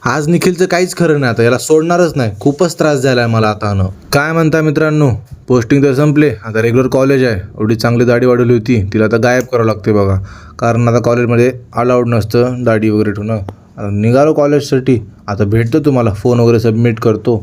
आज निखिलचं काहीच खरं नाही, आता याला सोडणारच नाही. खूपच त्रास झाला आहे मला आता. काय म्हणता मित्रांनो, पोस्टिंग तर संपले, आता रेग्युलर कॉलेज आहे. एवढी चांगली दाढी वाढवली होती, तिला आता गायब करावं लागते बघा. कारण आता कॉलेजमध्ये अलाउड नसतं दाढी वगैरे ठेवणं. आता निघालो कॉलेजसाठी. आता भेटतो तुम्हाला, फोन वगैरे सबमिट करतो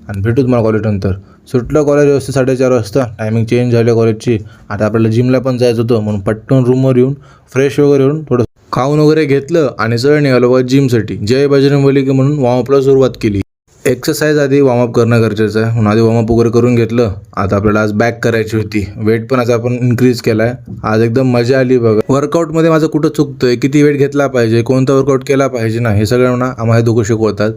आणि भेटू तुम्हाला कॉलेजनंतर. सुटलं कॉलेज व्यवस्थित 4:30 वाजता. टायमिंग चेंज झाली कॉलेजची. आता आपल्याला जिमला पण जायचं होतं, म्हणून पटकन रूमवर येऊन फ्रेश वगैरे होऊन थोडं खाऊन वगैरे घेतलं आणि सरळ निघालो बघा जिमसाठी. जय बजरंगबली की म्हणून वॉर्मअपला सुरुवात केली. एक्सरसाइज आधी वॉर्मअप करणं गरजेचं आहे, म्हणून आधी वॉर्मअप वगैरे करून घेतलं. आता आपल्याला आज बॅक करायची होती. वेट पण आज आपण इन्क्रीज केला आहे. आज एकदम मजा आली बघा. वर्कआउटमध्ये माझं कुठं चुकतंय, किती वेट घेतला पाहिजे, कोणता वर्कआउट केला पाहिजे ना, हे सगळं ना आम्हाला दोघं शिकवतात.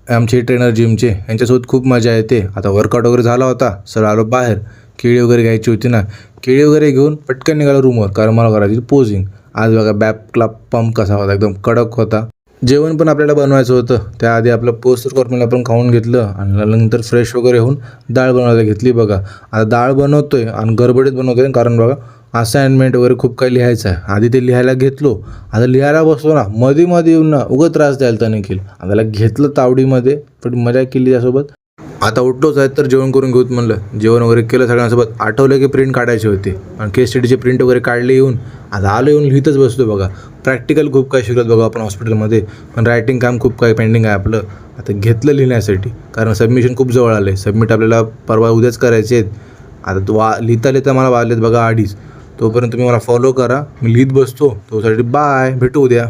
आमचे ट्रेनर जिमचे, यांच्यासोबत खूप मजा येते. आता वर्कआउट वगैरे झाला होता, सरळ आलो बाहेर. केळी वगैरे घ्यायची होती ना, केळी वगैरे घेऊन पटकन निघालो रूमवर, कारण मला करायची पोजिंग. आज बघा बॅकला पंप कसा होता, एकदम कडक होता. जेवण पण आपल्याला बनवायचं होतं. त्याआधी आपलं पोस्ट कॉर्नला आपण खाऊन घेतलं आणि नंतर फ्रेश वगैरे होऊन डाळ बनवायला घेतली बघा. आता डाळ बनवतोय आणि गडबडीत बनवतोय, कारण बघा असाइनमेंट वगैरे खूप काही लिहायचं आहे. आधी ते लिहायला घेतलो. आता लिहायला बसलो ना, मध्ये येऊन ना उगाच त्रास द्यायला तर निखिल. आता त्याला घेतलं तावडीमध्ये, पण मजा केली त्यासोबत. आता उठलोच आहे तर जेवण करून घेऊत म्हणलं. जेवण वगैरे केलं सगळ्यांसोबत. आठवलं की प्रिंट काढायची होती आणि केस स्टडीचे प्रिंट वगैरे काढले येऊन. आता आलो येऊन लिहितच बसलो बघा. प्रॅक्टिकल खूप काही शिकत बघा आपण हॉस्पिटलमध्ये, पण रायटिंग काम खूप काही पेंडिंग आहे आपलं. आता घेतलं लिहिण्यासाठी, कारण सबमिशन खूप जवळ आलं आहे. सबमिट आपल्याला परवा उद्याच करायचे आहेत. आता तो लिहिता मला वाजलेत बघा 2:30. तोपर्यंत तुम्ही मला फॉलो करा, मी लिहित बसतो. तोसाठी बाय, भेटू उद्या.